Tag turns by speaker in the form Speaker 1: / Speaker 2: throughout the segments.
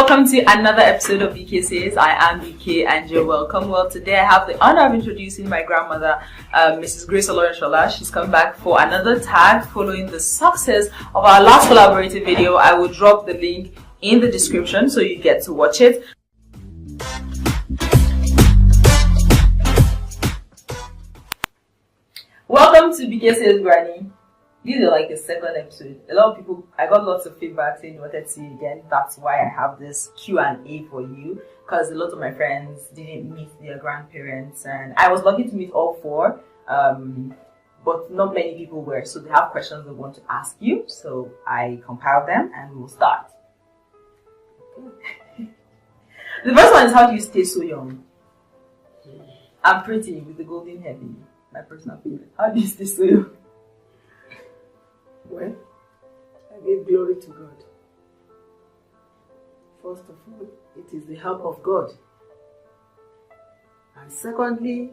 Speaker 1: welcome to another episode of BK Says. I am BK and you're welcome. Well, today I have the honor of introducing my grandmother, Mrs. Grace Olorunsola. She's come back for another tag following the success of our last collaborative video. I will drop the link in the description so you get to watch it. Welcome to BK Says, Granny. This is like the second episode. A lot of people, I got lots of feedback saying you wanted to see it again. That's why I have this Q&A for you, because a lot of my friends didn't meet their grandparents, and I was lucky to meet all four, but not many people were. So they have questions they want to ask you. So I compiled them and we'll start. The first one is, how do you stay so young? I'm pretty with the golden hair, baby. My personal favorite. How do you stay so young?
Speaker 2: Well, I give glory to God. First of all, it is the help of God. And secondly,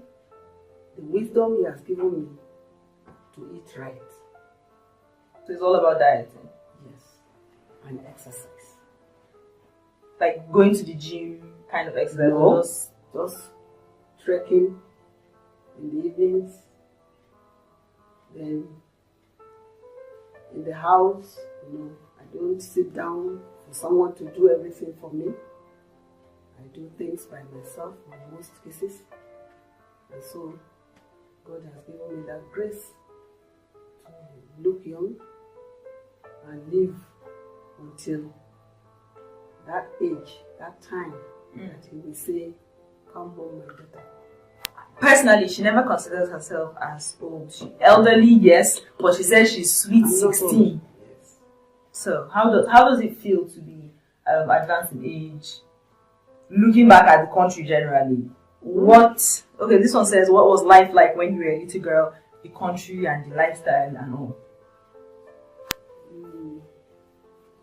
Speaker 2: the wisdom He has given me to eat right.
Speaker 1: So it's all about dieting?
Speaker 2: Yes. And exercise.
Speaker 1: Like going to the gym kind of exercise?
Speaker 2: No, just trekking in the evenings. Then in the house, I don't sit down for someone to do everything for me. I do things by myself in most cases. And so, God has given me that grace to look young and live until that age, that time, that He will say, "Come home, my daughter."
Speaker 1: Personally, she never considers herself as old. Elderly, yes, but she says she's sweet 16.
Speaker 2: Yes.
Speaker 1: So how does it feel to be advanced in age? Looking back at the country generally, okay, this one says, what was life like when you were a little girl, the country and the lifestyle and all?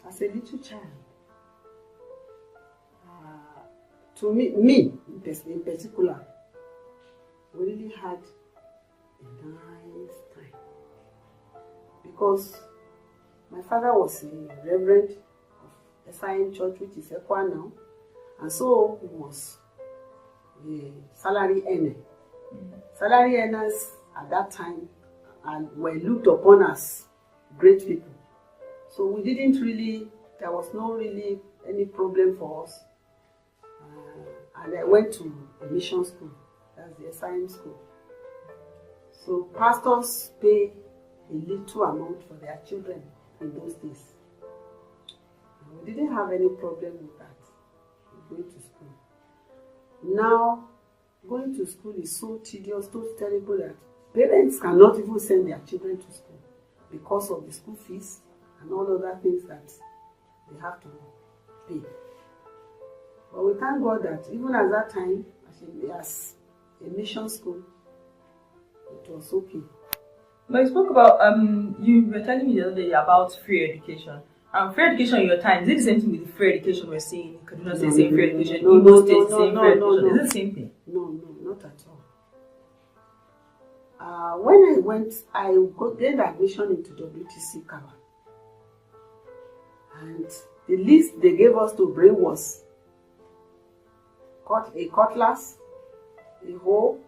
Speaker 2: As a little child, to me in particular, we really had a nice time, because my father was a reverend of SIN Church, which is Ekwa now, and so he was a salary earner. Salary earners at that time and were looked upon as great people. So we didn't really, there was no really any problem for us. And I went to a mission school. That's the SIN school. So pastors pay a little amount for their children in those days. And we didn't have any problem with that, going to school. Now, going to school is so tedious, so terrible that parents cannot even send their children to school because of the school fees and all other things that they have to pay. But we thank God that even at that time, as a mission school, it was okay.
Speaker 1: But you spoke about, you were telling me the other day about free education. Free education in your time, is it the same thing with the free education we're seeing in Kaduna State, saying free education, Igbo State saying free education? Is it the same thing?
Speaker 2: No, not at all. When I went, I gained admission into WTC Kaba. And the list they gave us to bring was a cutlass, a hoe,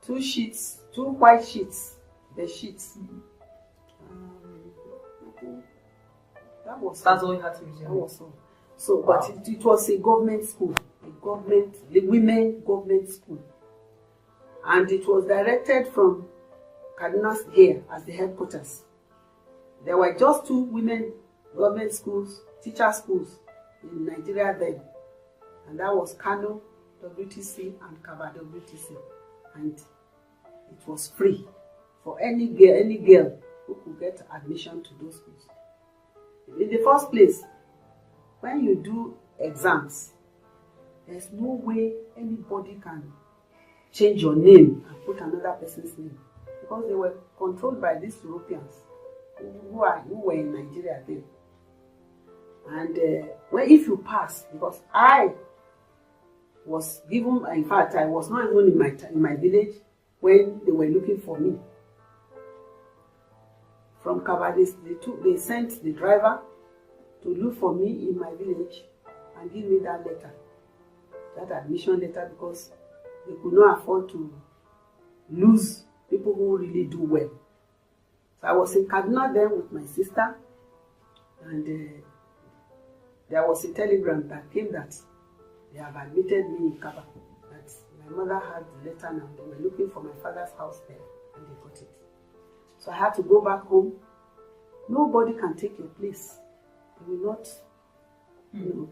Speaker 2: 2 sheets, 2 white sheets, the sheets.
Speaker 1: That's all you had to use.
Speaker 2: That was all. So, but it was a government school, the women government school. And it was directed from Kaduna here as the headquarters. There were just 2 women government schools, teacher schools in Nigeria then. And that was Kano WTC and Kaba WTC. And it was free for any girl who could get admission to those schools. In the first place, when you do exams, there's no way anybody can change your name and put another person's name, because they were controlled by these Europeans who were in Nigeria then. And if you pass, because I was given, in fact, I was not even in my village when they were looking for me. From Kaba, they sent the driver to look for me in my village and give me that letter, that admission letter, because they could not afford to lose people who really do well. So I was in Kaduna then with my sister, and there was a telegram that came that they have admitted me in Kaba. That my mother had the letter now. They were looking for my father's house there, and they got it. So I had to go back home. Nobody can take your place. They will not,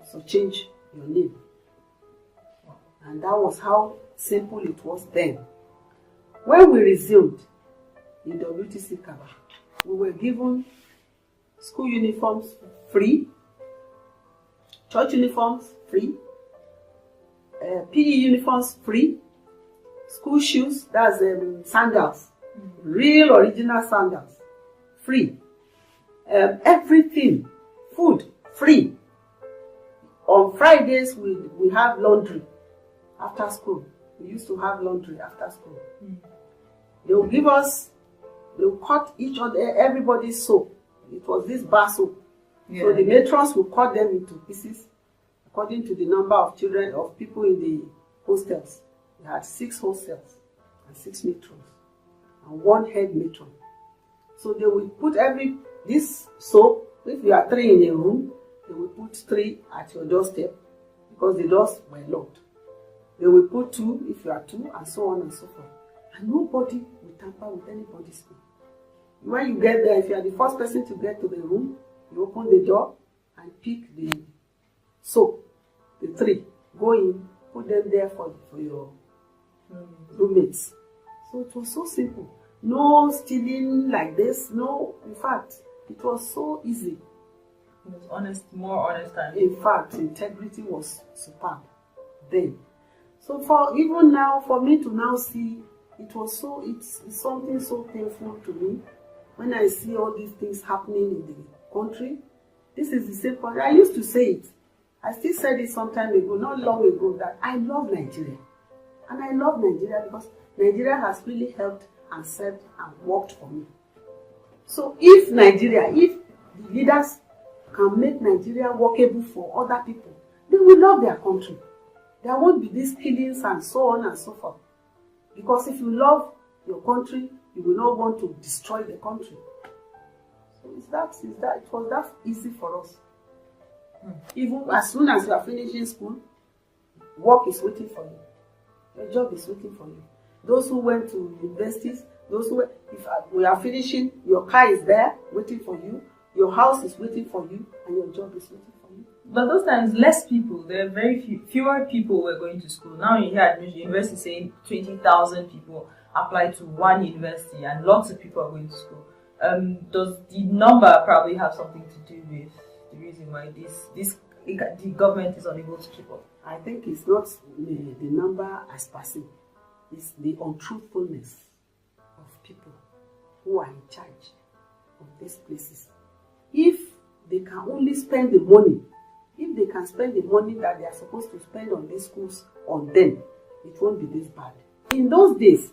Speaker 2: so change your name. And that was how simple it was then. When we resumed in WTC Kaba, we were given school uniforms free, church uniforms free, PE uniforms free, school shoes, that's sandals, real original sandals, free. Everything, food, free. On Fridays, we have laundry after school. We used to have laundry after school. They will give us, they will cut everybody's soap. It was this bar soap. Yeah. So the matrons will cut them into pieces according to the number of children, of people in the hostels. We had 6 hostels and 6 matrons and 1 head matron. So they will put this soap, if you are 3 in a room, they will put 3 at your doorstep because the doors were locked. They will put 2 if you are 2, and so on and so forth. And nobody will tamper with anybody's food. When you get there, if you are the first person to get to the room, you open the door and pick the soap, the 3. Go in, put them there for your roommates. So it was so simple. No stealing like this. No, in fact, it was so easy.
Speaker 1: It was honest, more honest time.
Speaker 2: In fact, integrity was superb then. So even now, for me to now see, it's something so painful to me when I see all these things happening in the country. This is the same country. I used to say it. I still said it some time ago, not long ago, that I love Nigeria. And I love Nigeria because Nigeria has really helped and served and worked for me. So if the leaders can make Nigeria workable for other people, they will love their country. There won't be these killings and so on and so forth. Because if you love your country, you will not want to destroy the country. So it was that easy for us. Even as soon as you are finishing school, work is waiting for you. Your job is waiting for you. Those who went to universities, if we are finishing, your car is there waiting for you, your house is waiting for you, and your job is waiting for you.
Speaker 1: But those times, less people, there are fewer people were going to school. Now you hear admission university saying 20,000 people apply to one university and lots of people are going to school. Does the number probably have something to do with the reason why the government is unable to keep up?
Speaker 2: I think it's not the number as per se. It's the untruthfulness of people who are in charge of these places. If they can only spend the money, if they can spend the money that they are supposed to spend on these schools on them, it won't be this bad. In those days,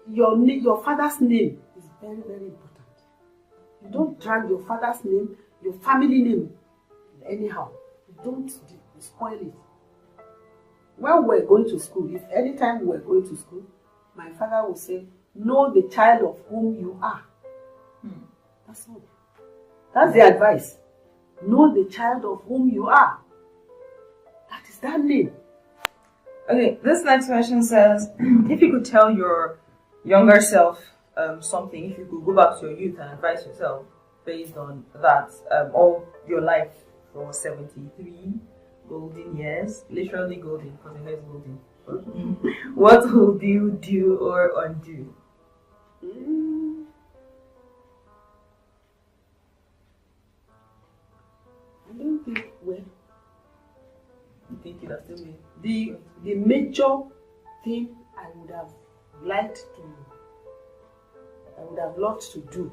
Speaker 2: your father's name is very, very important. You don't drag your father's name, your family name, anyhow. You don't spoil it. When we're going to school, if anytime we're going to school, my father will say, know the child of whom you are. That's all. That's the advice. Know the child of whom you are. That is that name.
Speaker 1: Okay, this next question says, if you could tell your younger self something, if you could go back to your youth and advise yourself based on that, all your life for 73 golden years, literally golden, because it is golden. What would you do or undo?
Speaker 2: I don't think, well,
Speaker 1: You think you have still made
Speaker 2: the major thing I would have loved to do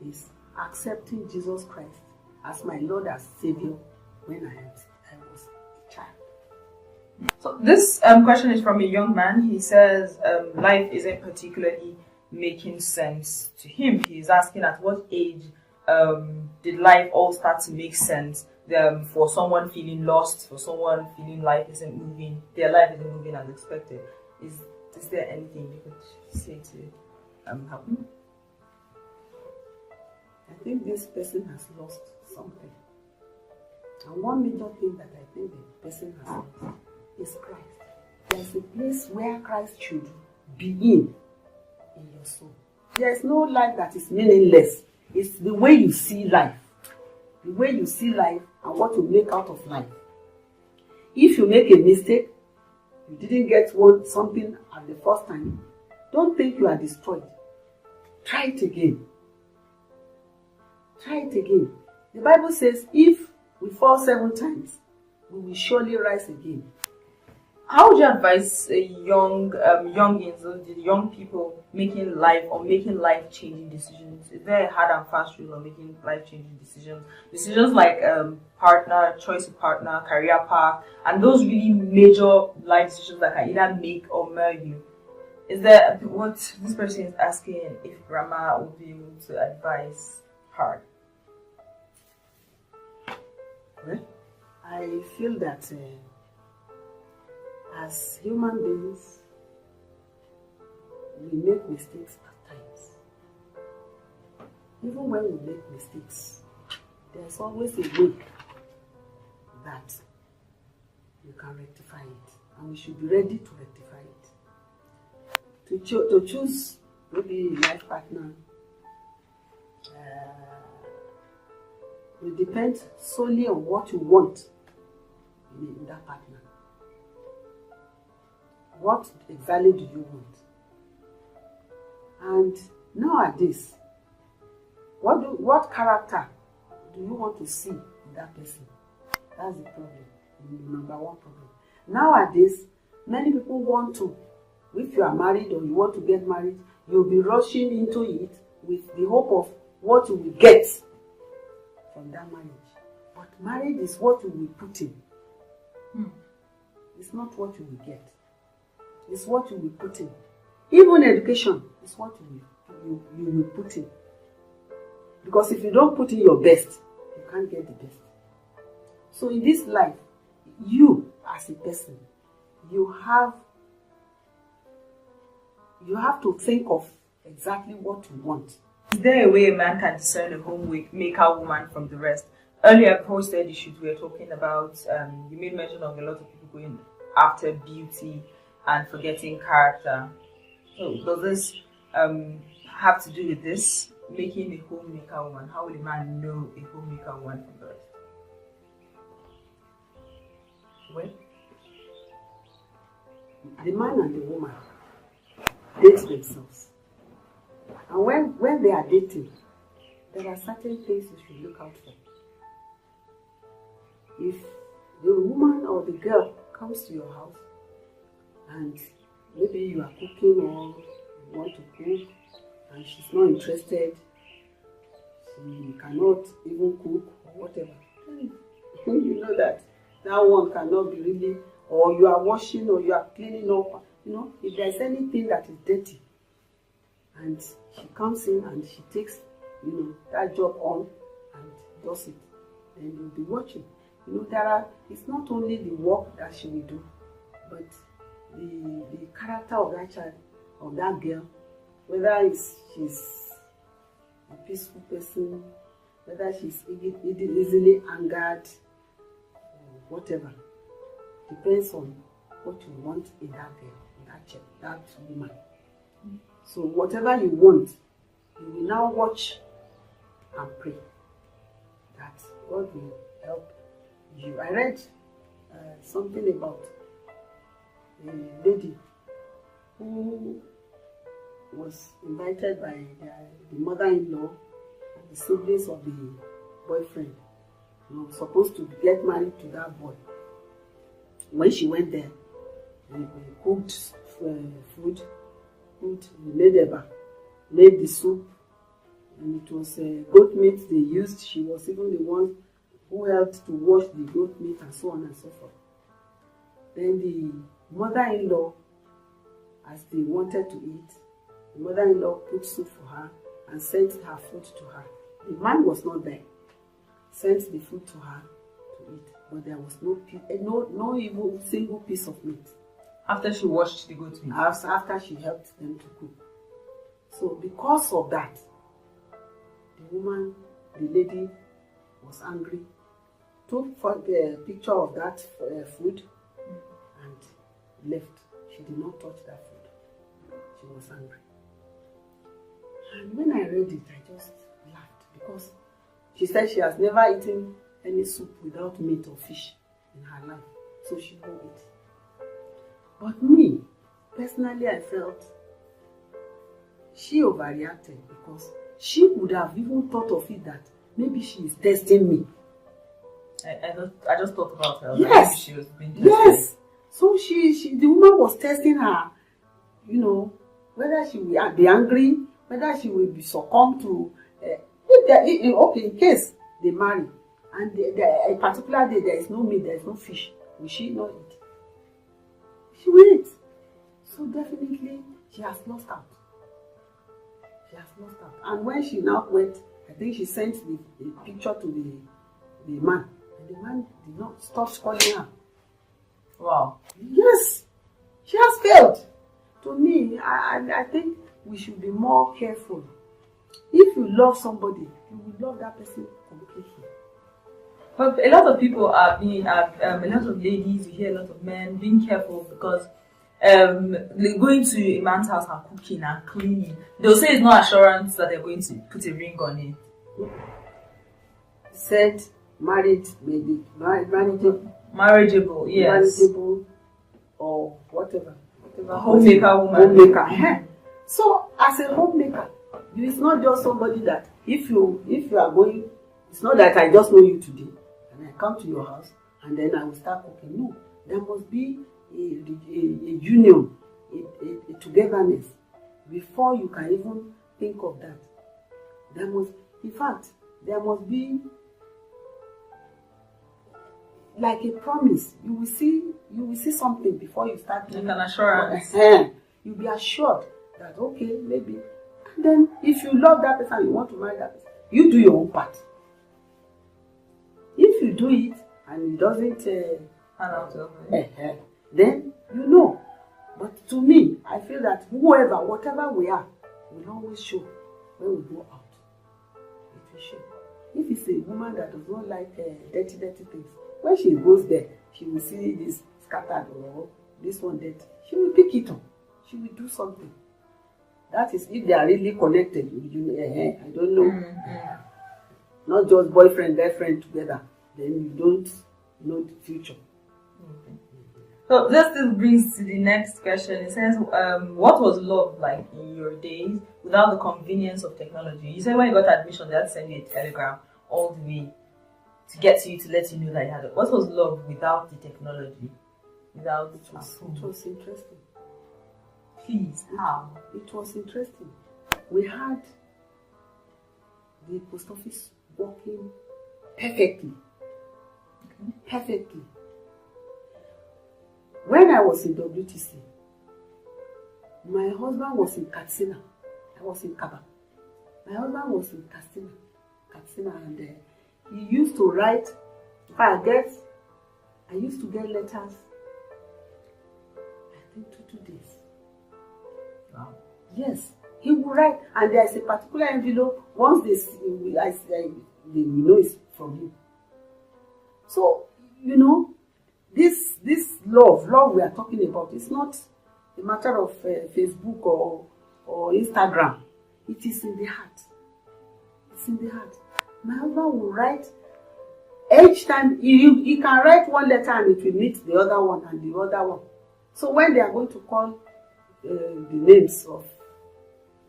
Speaker 2: is accepting Jesus Christ as my Lord and Savior when I was a child.
Speaker 1: So this question is from a young man. He says life isn't particularly making sense to him. He is asking at what age did life all start to make sense? For someone feeling lost, for someone feeling life isn't moving, their life isn't moving as expected. Is there anything you could say to help them?
Speaker 2: I think this person has lost something. And one major thing that I think the person has lost is Christ. There's a place where Christ should be in your soul. There's no life that is meaningless. It's the way you see life. The way you see life and what you make out of life. If you make a mistake, you didn't get something at the first time, don't think you are destroyed. Try it again. Try it again. The Bible says if we fall 7 times, we will surely rise again.
Speaker 1: How would you advise youngins or the young people making life-changing decisions? Is there a hard and fast rule on making life-changing decisions? Decisions like choice of partner, career path, and those really major life decisions that can either make or mar you. Is there what this person is asking if Grandma would be able to advise her?
Speaker 2: Well, I feel that as human beings, we make mistakes at times. Even when we make mistakes, there's always a way that you can rectify it, and we should be ready to rectify it. To choose maybe a life partner will depend solely on what you want in that partner. What exactly do you want? And nowadays, what character do you want to see in that person? That's the problem, the number one problem. Nowadays, many people want to, if you are married or you want to get married, you'll be rushing into it with the hope of what you will get from that marriage. But marriage is what you will put in. It's not what you will get. It's what you will put in. Even education is what you will put in. Because if you don't put in your best, you can't get the best. So in this life, you as a person, you have to think of exactly what you want.
Speaker 1: Is there a way a man can discern a homemaker woman from the rest? Earlier, post the issues we were talking about, you made mention of a lot of people going after beauty and forgetting character. So does this have to do with this, making a homemaker woman? How will a man know a homemaker woman from the rest?
Speaker 2: Well, the man and the woman date themselves. And when they are dating, there are certain things you should look out for. If the woman or the girl comes to your house and maybe you are cooking or you want to cook and she's not interested, she cannot even cook or whatever, then you know that one cannot be really, or you are washing or you are cleaning up, if there's anything that is dirty and she comes in and she takes that job on and does it, then you'll be watching. It's not only the work that she will do, but the character of that child, of that girl, whether she's a peaceful person, whether she's easily angered, or whatever, depends on what you want in that girl, in that child, that woman. So whatever you want, you will now watch and pray that God will help you. I read something about a lady who was invited by the mother-in-law and the siblings of the boyfriend, supposed to get married to that boy. When she went there, they cooked food, made the soup, and it was goat meat they used. She was even the one who helped to wash the goat meat and so on and so forth. Then the mother-in-law, as they wanted to eat, the mother-in-law put soup for her and sent her food to her. The man was not there. Sent the food to her to eat, but there was no even single piece of meat.
Speaker 1: After she washed the goat meat?
Speaker 2: After she helped them to cook. So because of that, the lady was angry, took a picture of that food and left. She did not touch that food. She was angry. And when I read it, I just laughed because she said she has never eaten any soup without meat or fish in her life. So she won't eat. But me, personally, I felt she overreacted because she would have even thought of it that maybe she is testing me.
Speaker 1: I just thought about her.
Speaker 2: Yes.
Speaker 1: Like she was being tested.
Speaker 2: Yes. So the woman was testing her, whether she will be angry, whether she will be succumb to, in case they marry, and a particular day there is no meat, there is no fish, will she not eat? She will eat. So definitely she has lost out. She has lost out. And when she now went, I think she sent the picture to the man, and the man did not stop calling her.
Speaker 1: Wow.
Speaker 2: Yes, she has failed. To me, I think we should be more careful. If you love somebody, you will love that person completely.
Speaker 1: But a lot of people are being, a lot of ladies, you hear a lot of men being careful because going to a man's house and cooking and cleaning, they'll say it's not assurance that they're going to put a ring on it.
Speaker 2: Said marriage may be
Speaker 1: marriageable, yes.
Speaker 2: Marriageable or whatever.
Speaker 1: Homemaker woman.
Speaker 2: Homemaker. So as a homemaker, it's not just somebody that if you are going, it's not that I just know you today and I come to your house and then I will start cooking. No, there must be a union, a togetherness before you can even think of that. There must be like a promise. You will see something before you start doing
Speaker 1: like an assurance.
Speaker 2: You'll be assured that okay, maybe. And then if you love that person, you want to marry that person, you do your own part. If you do it and it doesn't pan
Speaker 1: out,
Speaker 2: then you know. But to me, I feel that whatever we are, will always show when we go out. It will show. If it's a woman that does not like dirty things, when she goes there, she will see this scattered or this one dirty. She will pick it up. She will do something. That is if they are really connected. I don't know. Mm-hmm. Not just boyfriend, girlfriend together. Then you don't know the future.
Speaker 1: Okay. So this brings to the next question. It says, what was love like in your days without the convenience of technology? You said when you got admission, they had to send you a telegram all the way to get to you to let you know that you had it. What was love without the technology? Without
Speaker 2: it was interesting.
Speaker 1: Please, how?
Speaker 2: It was interesting. We had the post office working perfectly. Okay. Perfectly. When I was in WTC, my husband was in Katsina. I was in Kaba. My husband was in Katsina, and he used to write. I used to get letters. I think 2 days.
Speaker 1: Wow.
Speaker 2: Yes, he would write, and there is a particular envelope. Once they know it's from him. So this love we are talking about, it's not a matter of Facebook or Instagram. It is in the heart. It's in the heart. My husband will write. Each time he can write one letter and it will meet the other one and the other one. So when they are going to call the names of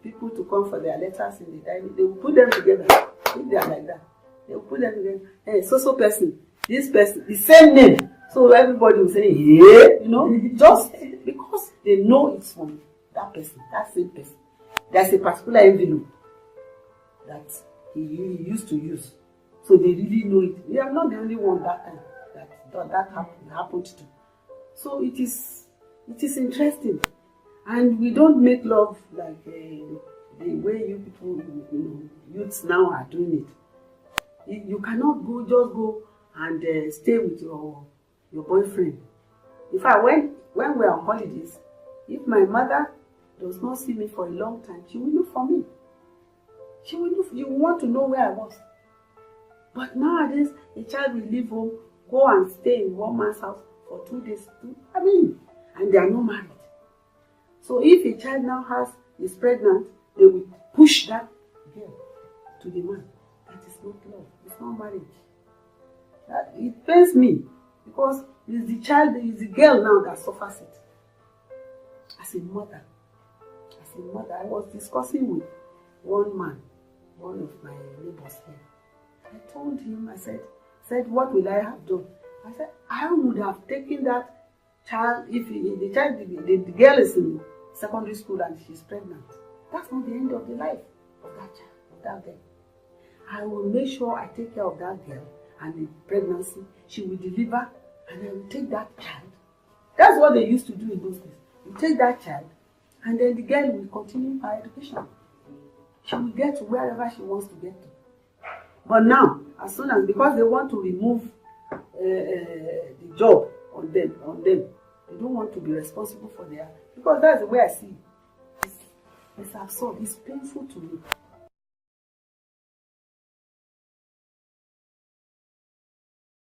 Speaker 2: people to come for their letters in the diary, they will put them together. If they are like that, they will put them together. Hey, so person, this person, the same name. So everybody will say, yeah, just because they know it's from that person, that same person. There's a particular envelope that he used to use. So they really know it. We are not the only one that time that happened to. So it is interesting. And we don't make love like the way you people youths now are doing it. You cannot just go and stay with your boyfriend. In fact, when we're on holidays, if my mother does not see me for a long time, she will look for me. She will look. You want to know where I was. But nowadays, a child will leave home, go and stay in one man's house for 2 days. And they are not married. So if a child now is pregnant, they will push that girl to the man. That is not love. It's not marriage. It pains me because it's the girl now that suffers it. As a mother, I was discussing with one man, one of my neighbors here. I told him, I said, what will I have done? I said, I would have taken that child if the girl is in secondary school and she's pregnant. That's not the end of the life of that child, of that girl. I will make sure I take care of that girl and the pregnancy. She will deliver and I will take that child. That's what they used to do in those days. You take that child and then the girl will continue her education. She will get to wherever she wants to get to. But now, as soon as, because they want to remove the job on them, they don't want to be responsible for their, because that's the way I see it. It's absurd, it's painful to me.